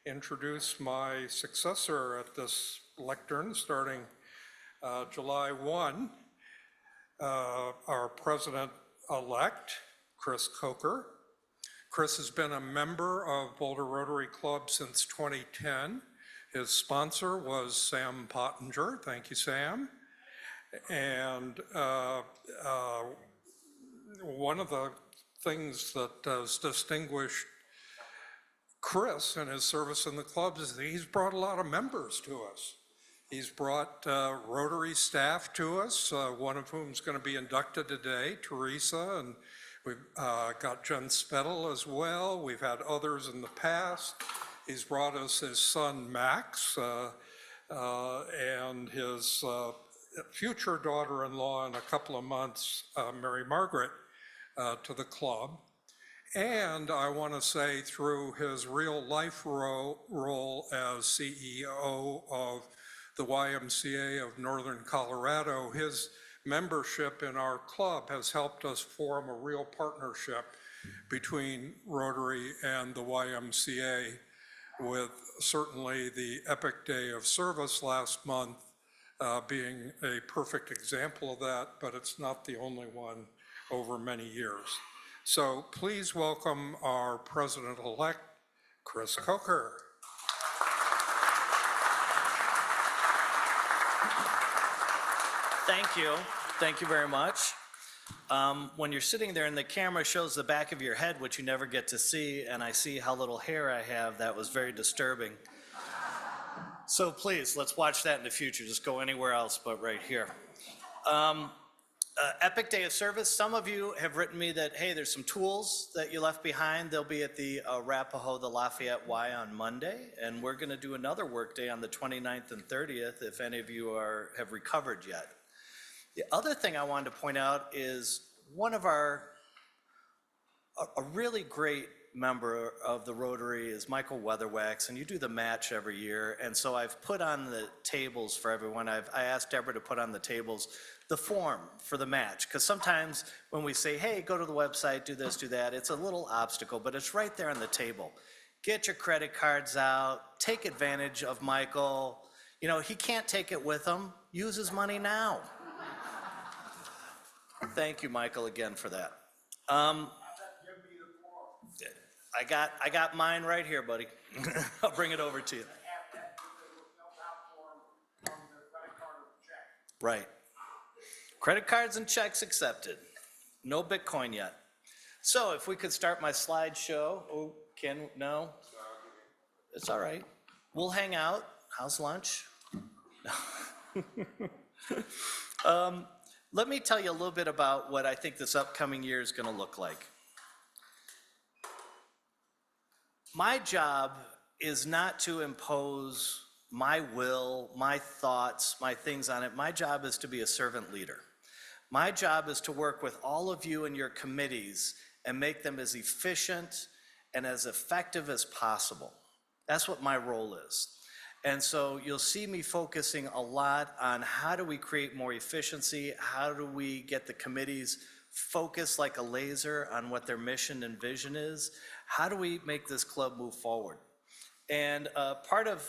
introduce my successor at this lectern starting July 1, our president-elect, Chris Coker. Chris has been a member of Boulder Rotary Club since 2010. His sponsor was Sam Pottinger. Thank you, Sam. And one of the things that has distinguished Chris and his service in the club is that he's brought a lot of members to us. He's brought Rotary staff to us, one of whom is going to be inducted today, Teresa, and we've got Jen Spettel as well. We've had others in the past. He's brought us his son, Max, and his future daughter-in-law in a couple of months, Mary Margaret, to the club. And I want to say through his real life role as CEO of the YMCA of Northern Colorado, his membership in our club has helped us form a real partnership between Rotary and the YMCA, with certainly the Epic Day of Service last month being a perfect example of that, but it's not the only one over many years. So please welcome our president-elect, Chris Coker. Thank you. Thank you very much. When you're sitting there and the camera shows the back of your head, which you never get to see, and I see how little hair I have, that was very disturbing. So please, let's watch that in the future. Just go anywhere else but right here. Epic Day of Service. Some of you have written me that, hey, there's some tools that you left behind. They'll be at the Arapahoe, the Lafayette Y on Monday, and we're going to do another work day on the 29th and 30th if any of you have recovered yet. The other thing I wanted to point out is a really great member of the Rotary is Michael Weatherwax, and you do the match every year, and so I've put on the tables for everyone. I asked Deborah to put on the tables the form for the match, because sometimes when we say, hey, go to the website, do this, do that, it's a little obstacle, but it's right there on the table. Get your credit cards out, take advantage of Michael. You know, he can't take it with him, use his money now. Thank you, Michael, again for that. I got mine right here, buddy. I'll bring it over to you. Right. Credit cards and checks accepted. No Bitcoin yet. So if we could start my slideshow. Oh, no? It's all right. We'll hang out. How's lunch? Let me tell you a little bit about what I think this upcoming year is going to look like. My job is not to impose my will, my thoughts, my things on it. My job is to be a servant leader. My job is to work with all of you and your committees and make them as efficient and as effective as possible. That's what my role is. And so you'll see me focusing a lot on how do we create more efficiency, how do we get the committees focused like a laser on what their mission and vision is, how do we make this club move forward? And part of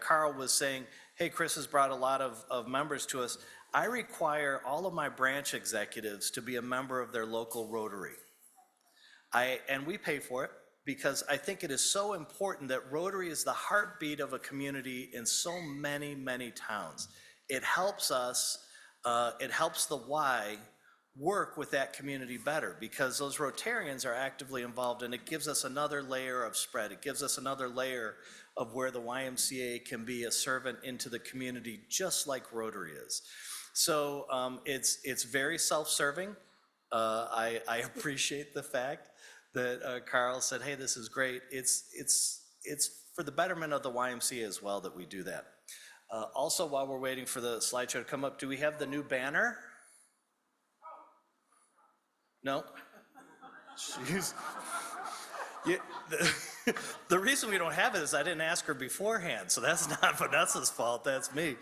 Carl was saying, hey, Chris has brought a lot of members to us. I require all of my branch executives to be a member of their local Rotary. And we pay for it because I think it is so important that Rotary is the heartbeat of a community in so many, many towns. It helps us, it helps the Y work with that community better because those Rotarians are actively involved, and it gives us another layer of spread. It gives us another layer of where the YMCA can be a servant into the community just like Rotary is. So it's very self-serving. I appreciate the fact that Carl said, hey, this is great. It's for the betterment of the YMCA as well that we do that. Also, while we're waiting for the slideshow to come up, do we have the new banner? No? Jeez. The reason we don't have it is I didn't ask her beforehand, so that's not Vanessa's fault, that's me.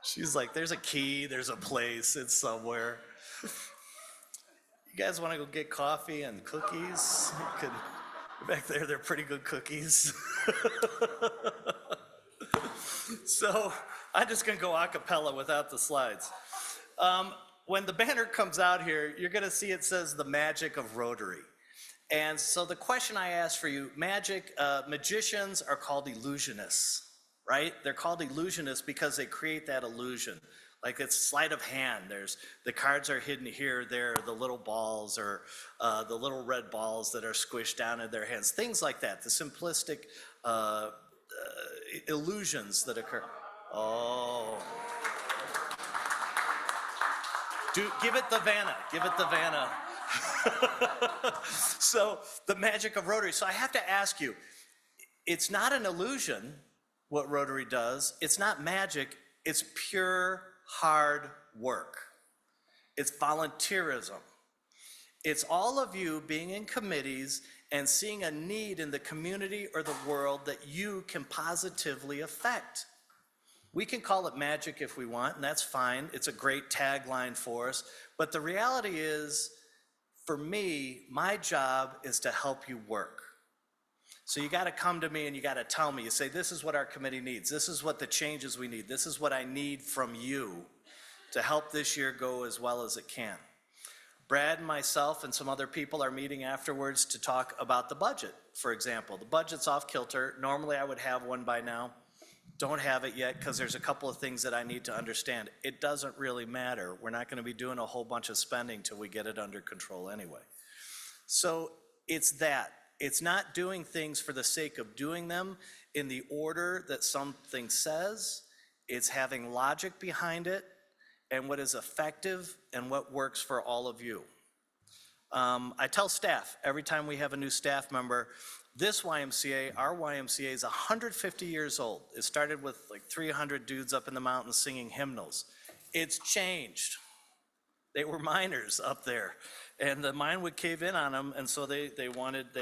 She's like, there's a key, there's a place, it's somewhere. You guys want to go get coffee and cookies? Back there, they're pretty good cookies. So I'm just gonna go a cappella without the slides. When the banner comes out here, you're gonna see it says the Magic of Rotary. And so the question I ask for you, magicians are called illusionists, right? They're called illusionists because they create that illusion. Like it's sleight of hand. The cards are hidden here, there, the little balls or the little red balls that are squished down in their hands. Things like that, the simplistic illusions that occur. Oh. Give it the Vanna, give it the Vanna. So the magic of Rotary. So I have to ask you, it's not an illusion what Rotary does. It's not magic, it's pure hard work. It's volunteerism. It's all of you being in committees and seeing a need in the community or the world that you can positively affect. We can call it magic if we want, and that's fine. It's a great tagline for us. But the reality is, for me, my job is to help you work. So you got to come to me and you got to tell me. You say, this is what our committee needs. This is what the changes we need. This is what I need from you to help this year go as well as it can. Brad and myself and some other people are meeting afterwards to talk about the budget, for example. The budget's off kilter. Normally I would have one by now. Don't have it yet because there's a couple of things that I need to understand. It doesn't really matter. We're not going to be doing a whole bunch of spending till we get it under control anyway. So it's that. It's not doing things for the sake of doing them in the order that something says. It's having logic behind it and what is effective and what works for all of you. I tell staff every time we have a new staff member, this YMCA, our YMCA, is 150 years old. It started with like 300 dudes up in the mountains singing hymnals. It's changed. They were miners up there, and the mine would cave in on them, and so they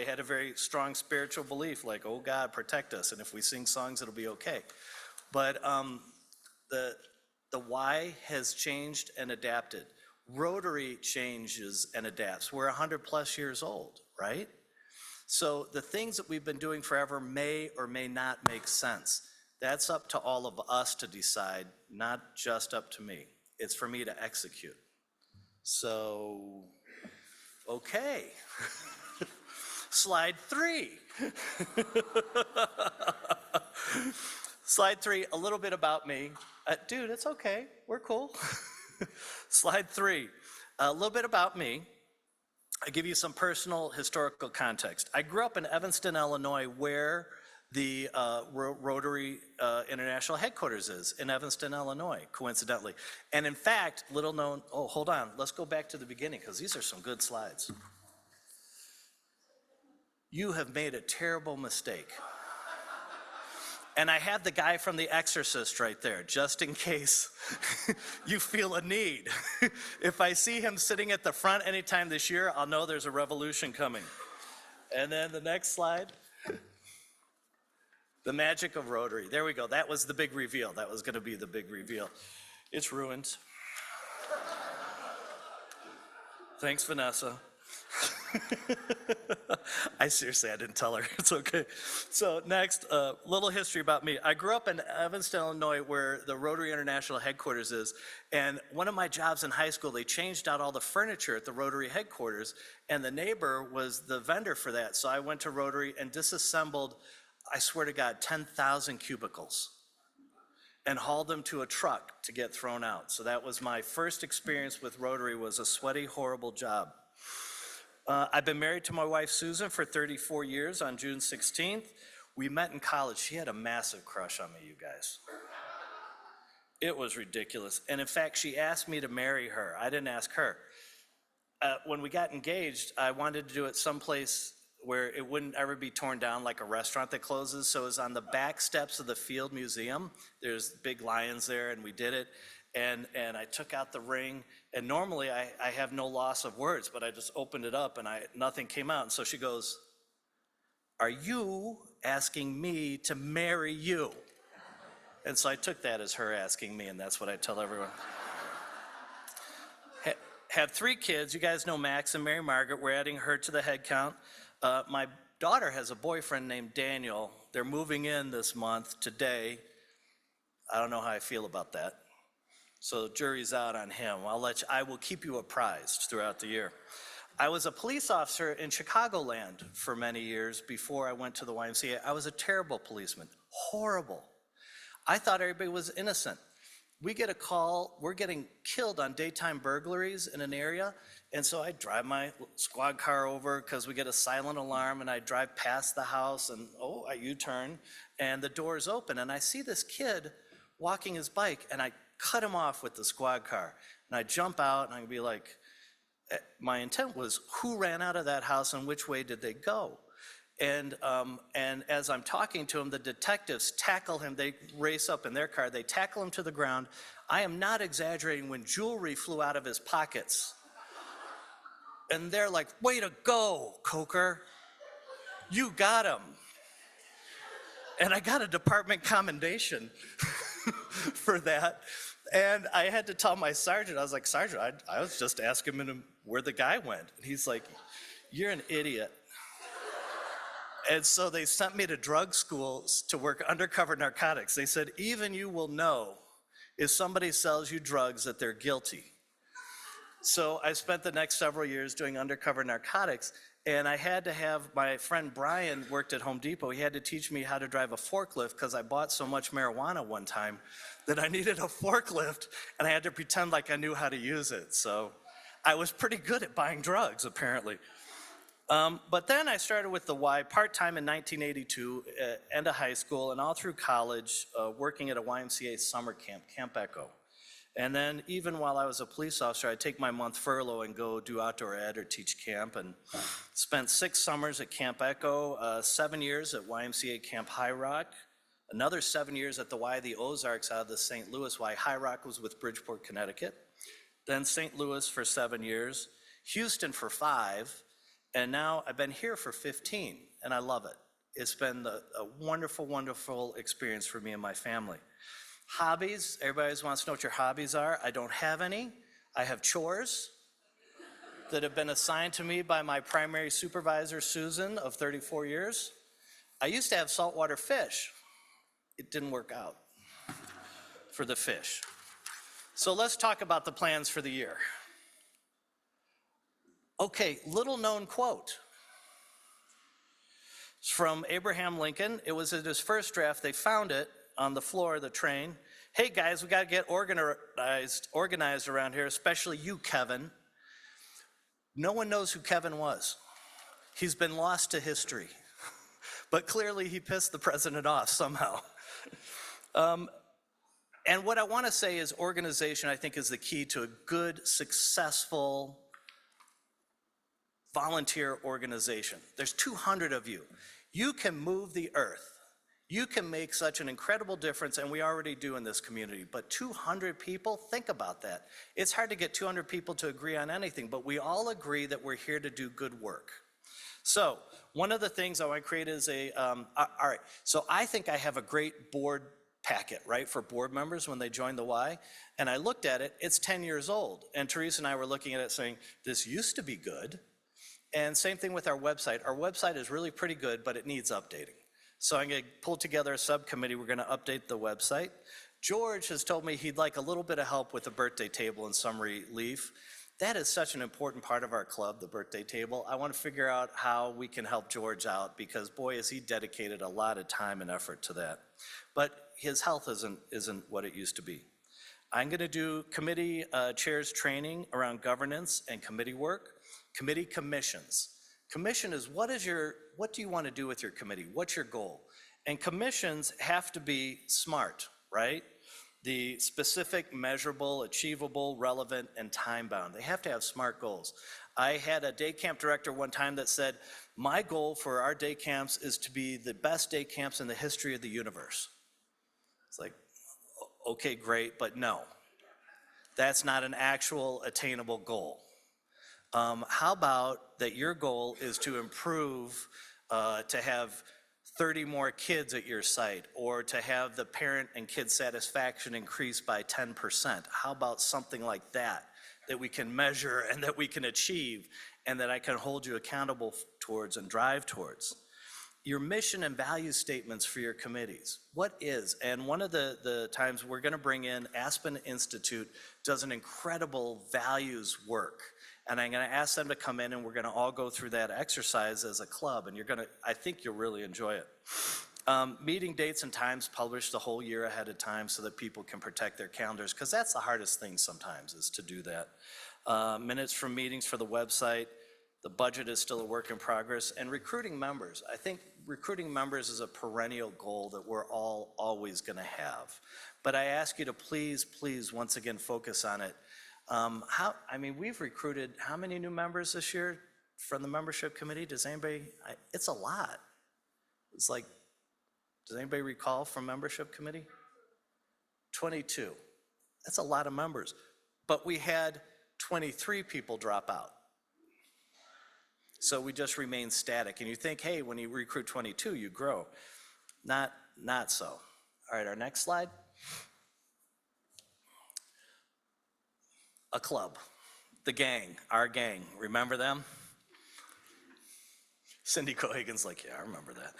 had a very strong spiritual belief, like, oh God, protect us, and if we sing songs, it'll be okay. But the why has changed and adapted. Rotary changes and adapts. We're 100 plus years old, right? So the things that we've been doing forever may or may not make sense. That's up to all of us to decide, not just up to me. It's for me to execute. So, okay. Slide 3. Slide 3, a little bit about me. Dude, it's okay, we're cool. Slide 3, a little bit about me. I give you some personal historical context. I grew up in Evanston, Illinois, where the Rotary International headquarters is, in Evanston, Illinois, coincidentally. And in fact, little known, oh, hold on, let's go back to the beginning, because these are some good slides. You have made a terrible mistake. And I have the guy from The Exorcist right there, just in case you feel a need. If I see him sitting at the front anytime this year, I'll know there's a revolution coming. And then the next slide. The magic of Rotary. There we go. That was the big reveal. That was going to be the big reveal. It's ruined. Thanks, Vanessa. I didn't tell her. It's okay. So next, little history about me. I grew up in Evanston, Illinois, where the Rotary International headquarters is. And one of my jobs in high school, they changed out all the furniture at the Rotary headquarters, and the neighbor was the vendor for that. So I went to Rotary and disassembled, I swear to God, 10,000 cubicles and hauled them to a truck to get thrown out. So that was my first experience with Rotary, was a sweaty, horrible job. I've been married to my wife, Susan, for 34 years on June 16th. We met in college. She had a massive crush on me, you guys. It was ridiculous. And in fact, she asked me to marry her. I didn't ask her. When we got engaged, I wanted to do it someplace where it wouldn't ever be torn down, like a restaurant that closes. So it was on the back steps of the Field Museum. There's big lions there, and we did it. And I took out the ring, and normally I have no loss of words, but I just opened it up and nothing came out. And so she goes, "Are you asking me to marry you?" And so I took that as her asking me, and that's what I tell everyone. Have 3 kids. You guys know Max and Mary Margaret. We're adding her to the head count. My daughter has a boyfriend named Daniel. They're moving in this month today. I don't know how I feel about that. So jury's out on him. I will keep you apprised throughout the year. I was a police officer in Chicagoland for many years before I went to the YMCA. I was a terrible policeman, horrible. I thought everybody was innocent. We get a call, we're getting killed on daytime burglaries in an area, and so I drive my squad car over because we get a silent alarm, and I drive past the house, and I U-turn, and the door is open, and I see this kid walking his bike, and I cut him off with the squad car. And I jump out, and I can be like, my intent was, who ran out of that house, and which way did they go? And as I'm talking to him, the detectives tackle him. They race up in their car. They tackle him to the ground. I am not exaggerating when jewelry flew out of his pockets. And they're like, way to go, Coker. You got him. And I got a department commendation for that. And I had to tell my sergeant, I was like, Sergeant, I was just asking him where the guy went. And he's like, you're an idiot. And so they sent me to drug schools to work undercover narcotics. They said, even you will know if somebody sells you drugs that they're guilty. So I spent the next several years doing undercover narcotics, and I had to have, my friend Brian worked at Home Depot. He had to teach me how to drive a forklift because I bought so much marijuana one time that I needed a forklift, and I had to pretend like I knew how to use it. So I was pretty good at buying drugs, apparently. But then I started with the Y part-time in 1982, end of high school, and all through college, working at a YMCA summer camp, Camp Echo. And then even while I was a police officer, I'd take my month furlough and go do outdoor ed or teach camp, and spent 6 summers at Camp Echo, 7 years at YMCA Camp High Rock, another 7 years at the Y of the Ozarks out of the St. Louis Y. High Rock was with Bridgeport, Connecticut. Then St. Louis for 7 years, Houston for 5, and now I've been here for 15, and I love it. It's been a wonderful, wonderful experience for me and my family. Hobbies, everybody always wants to know what your hobbies are. I don't have any. I have chores that have been assigned to me by my primary supervisor, Susan, of 34 years. I used to have saltwater fish. It didn't work out for the fish. So let's talk about the plans for the year. Okay, little known quote. It's from Abraham Lincoln. It was in his first draft. They found it on the floor of the train. Hey guys, we gotta get organized around here, especially you, Kevin. No one knows who Kevin was. He's been lost to history. But clearly he pissed the president off somehow. And what I wanna say is organization, I think, is the key to a good, successful volunteer organization. There's 200 of you. You can move the earth. You can make such an incredible difference, and we already do in this community. But 200 people, think about that. It's hard to get 200 people to agree on anything, but we all agree that we're here to do good work. So one of the things I want to create is all right, so I think I have a great board packet, right, for board members when they join the Y. And I looked at it, it's 10 years old. And Teresa and I were looking at it saying, this used to be good. And same thing with our website. Our website is really pretty good, but it needs updating. So I'm gonna pull together a subcommittee. We're gonna update the website. George has told me he'd like a little bit of help with the birthday table and summary leaf. That is such an important part of our club, the birthday table. I want to figure out how we can help George out because boy, has he dedicated a lot of time and effort to that. But his health isn't what it used to be. I'm gonna do committee chairs training around governance and committee work. Committee commissions. Commission is what do you want to do with your committee? What's your goal? And commissions have to be smart, right? The specific, measurable, achievable, relevant, and time-bound. They have to have smart goals. I had a day camp director one time that said, my goal for our day camps is to be the best day camps in the history of the universe. It's like, okay, great, but no. That's not an actual attainable goal. How about that your goal is to improve, to have 30 more kids at your site, or to have the parent and kid satisfaction increase by 10%? How about something like that, that we can measure and that we can achieve and that I can hold you accountable towards and drive towards? your mission and value statements for your committees. What is? And one of the times we're going to bring in Aspen Institute, does an incredible values work. And I'm going to ask them to come in and we're going to all go through that exercise as a club. And I think you'll really enjoy it. Meeting dates and times published the whole year ahead of time so that people can protect their calendars, because that's the hardest thing sometimes, is to do that. Minutes from meetings for the website. The budget is still a work in progress. And recruiting members. I think recruiting members is a perennial goal that we're all always going to have. But I ask you to please, please, once again, focus on it. We've recruited how many new members this year from the membership committee? Does anybody, it's a lot. It's like, does anybody recall from membership committee? 22. That's a lot of members. But we had 23 people drop out. So we just remain static. And you think, hey, when you recruit 22, you grow. Not so. All right, our next slide. A club, the gang, our gang. Remember them? Cindy Cohagen's like, yeah, I remember that.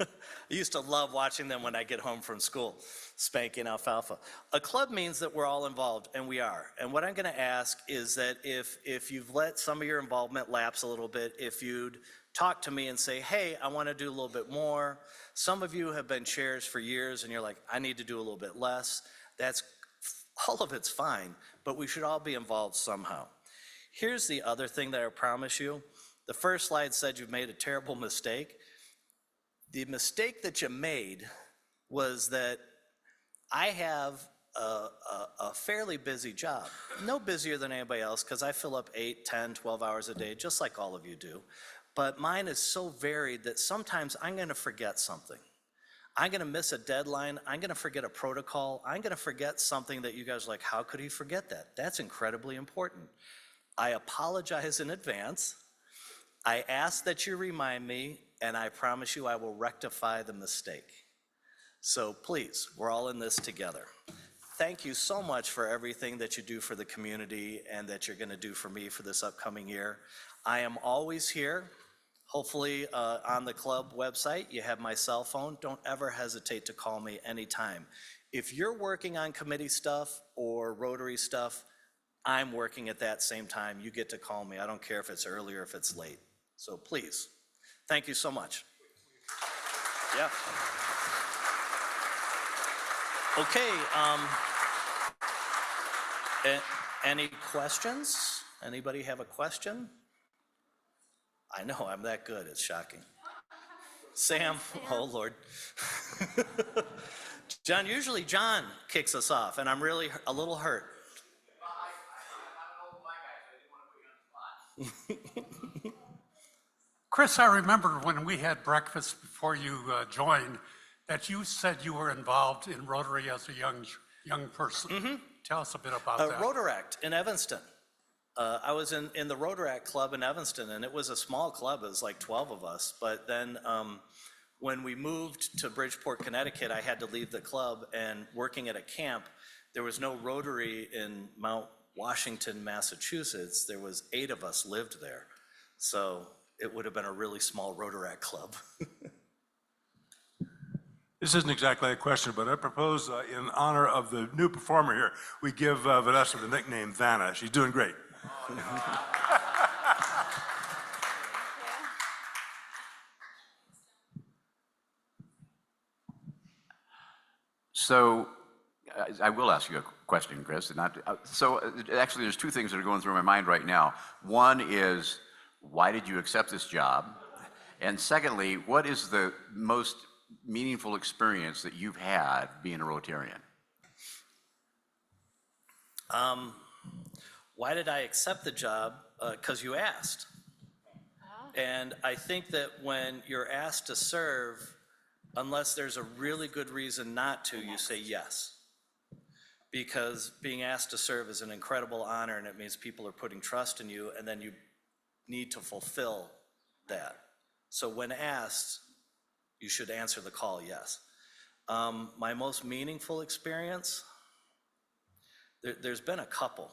I used to love watching them when I get home from school, spanking alfalfa. A club means that we're all involved, and we are. And what I'm going to ask is that if you've let some of your involvement lapse a little bit, if you'd talk to me and say, hey, I want to do a little bit more. Some of you have been chairs for years, and you're like, I need to do a little bit less. All of it's fine, but we should all be involved somehow. Here's the other thing that I promise you. The first slide said you've made a terrible mistake. The mistake that you made was that I have a fairly busy job. No busier than anybody else, because I fill up 8, 10, 12 hours a day, just like all of you do. But mine is so varied that sometimes I'm going to forget something. I'm going to miss a deadline. I'm going to forget a protocol. I'm going to forget something that you guys are like, how could he forget that? That's incredibly important. I apologize in advance. I ask that you remind me, and I promise you I will rectify the mistake. So please, we're all in this together. Thank you so much for everything that you do for the community and that you're going to do for me for this upcoming year. I am always here. Hopefully on the club website, you have my cell phone. Don't ever hesitate to call me anytime. If you're working on committee stuff or Rotary stuff, I'm working at that same time. You get to call me. I don't care if it's early or if it's late. So please, thank you so much. Yeah. Okay. Any questions? Anybody have a question? I know, I'm that good. It's shocking. Sam, oh Lord. John, usually John kicks us off, and I'm really a little hurt. Chris, I remember when we had breakfast before you joined, that you said you were involved in Rotary as a young person. Mm-hmm. Tell us a bit about that. Rotaract in Evanston. I was in the Rotaract Club in Evanston, and it was a small club. It was like 12 of us. But then when we moved to Bridgeport, Connecticut, I had to leave the club, and working at a camp, there was no Rotary in Mount Washington, Massachusetts. There was 8 of us lived there. So it would have been a really small Rotaract club. This isn't exactly a question, but I propose in honor of the new performer here, we give Vanessa the nickname Vanna. She's doing great. So I will ask you a question, Chris. Actually, there's 2 things that are going through my mind right now. One is, why did you accept this job? And secondly, what is the most meaningful experience that you've had being a Rotarian? Why did I accept the job? Because you asked. And I think that when you're asked to serve, unless there's a really good reason not to, you say yes. Because being asked to serve is an incredible honor, and it means people are putting trust in you, and then you need to fulfill that. So when asked, you should answer the call yes. My most meaningful experience, there's been a couple.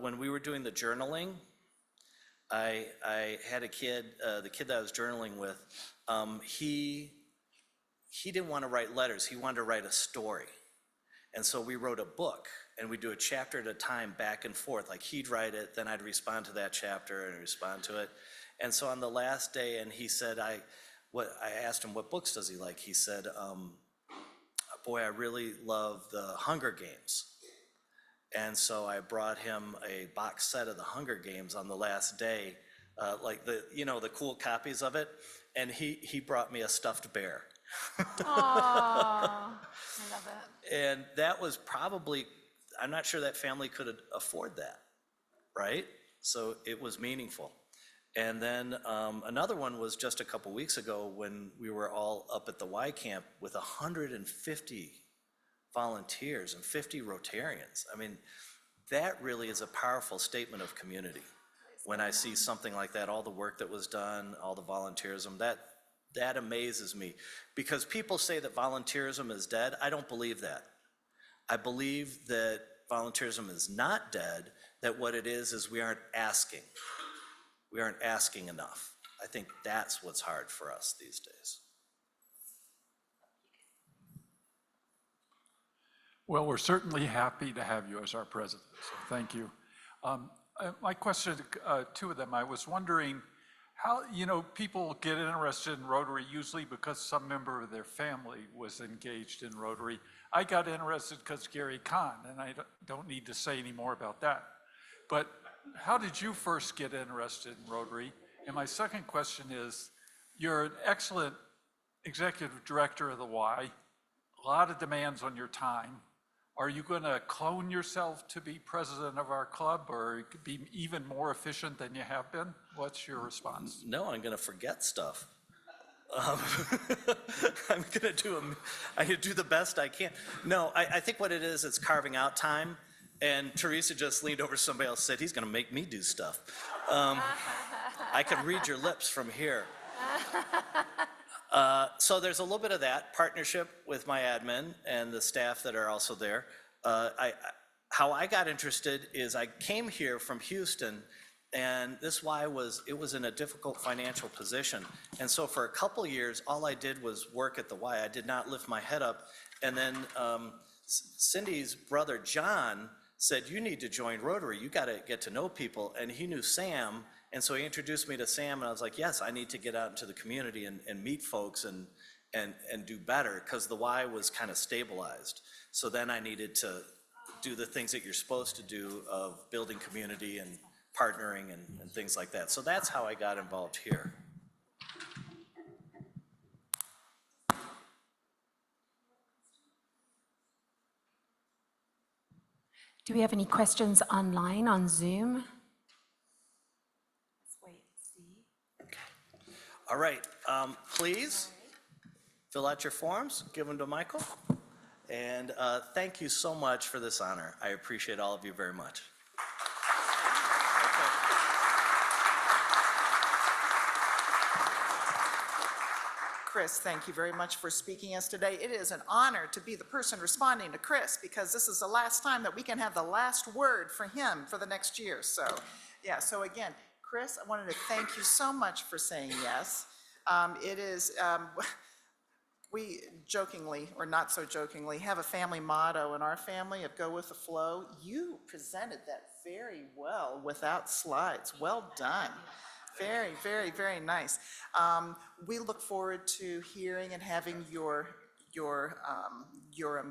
When we were doing the journaling, I had a kid, the kid that I was journaling with, he didn't want to write letters, he wanted to write a story. And so we wrote a book, and we'd do a chapter at a time back and forth. Like he'd write it, then I'd respond to that chapter and respond to it. And so on the last day, and he said, I asked him what books does he like. He said, boy, I really love the Hunger Games. And so I brought him a box set of the Hunger Games on the last day, like the cool copies of it. And he brought me a stuffed bear. Aww, I love it. And that was probably, I'm not sure that family could afford that, right? So it was meaningful. And then another one was just a couple weeks ago when we were all up at the Y camp with 150 volunteers and 50 Rotarians. I mean, that really is a powerful statement of community. When I see something like that, all the work that was done, all the volunteerism, that amazes me. Because people say that volunteerism is dead. I don't believe that. I believe that volunteerism is not dead, that what it is we aren't asking. We aren't asking enough. I think that's what's hard for us these days. Well, we're certainly happy to have you as our president, so thank you. My question, two of them, I was wondering how, people get interested in Rotary usually because some member of their family was engaged in Rotary. I got interested because Gary Kahn, and I don't need to say any more about that. But how did you first get interested in Rotary? And my second question is, you're an excellent executive director of the Y, a lot of demands on your time. Are you going to clone yourself to be president of our club or be even more efficient than you have been? What's your response? No, I'm going to forget stuff. I'm going to do the best I can. No, I think what it is, it's carving out time. And Teresa just leaned over to somebody else and said, he's going to make me do stuff. I can read your lips from here. So there's a little bit of that partnership with my admin and the staff that are also there. How I got interested is I came here from Houston, and this Y was in a difficult financial position. And so for a couple years, all I did was work at the Y. I did not lift my head up. And then Cindy's brother, John, said, you need to join Rotary. You got to get to know people. And he knew Sam. And so he introduced me to Sam, and I was like, yes, I need to get out into the community and meet folks and do better, because the Y was kind of stabilized. So then I needed to do the things that you're supposed to do of building community and partnering and things like that. So that's how I got involved here. Do we have any questions online on Zoom? Let's wait and see. All right, please fill out your forms, give them to Michael. And thank you so much for this honor. I appreciate all of you very much. Chris, thank you very much for speaking us today. It is an honor to be the person responding to Chris, because this is the last time that we can have the last word for him for the next year. So, yeah, so again, Chris, I wanted to thank you so much for saying yes. We jokingly, or not so jokingly, have a family motto in our family of go with the flow. You presented that very well without slides. Well done. Very, very, very nice. We look forward to hearing and having your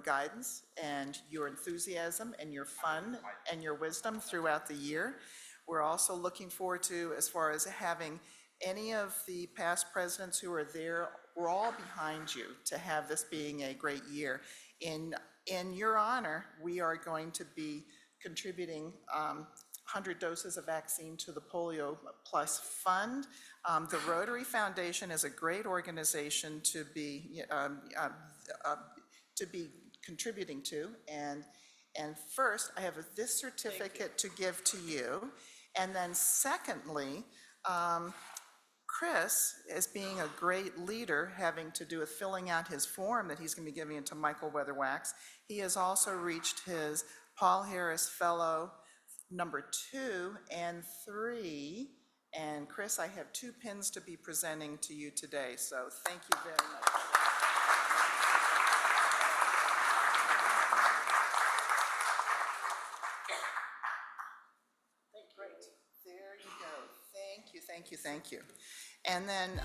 guidance and your enthusiasm and your fun and your wisdom throughout the year. We're also looking forward to, as far as having any of the past presidents who are there, we're all behind you to have this being a great year. In your honor, we are going to be contributing 100 doses of vaccine to the Polio Plus Fund. The Rotary Foundation is a great organization to be contributing to. And first, I have this certificate to give to you. And then secondly, Chris, as being a great leader, having to do with filling out his form that he's going to be giving it to Michael Weatherwax, he has also reached his Paul Harris Fellow number 2 and 3, And Chris, I have 2 pins to be presenting to you today, so thank you very much. Great. There you go. Thank you, thank you, thank you. And then,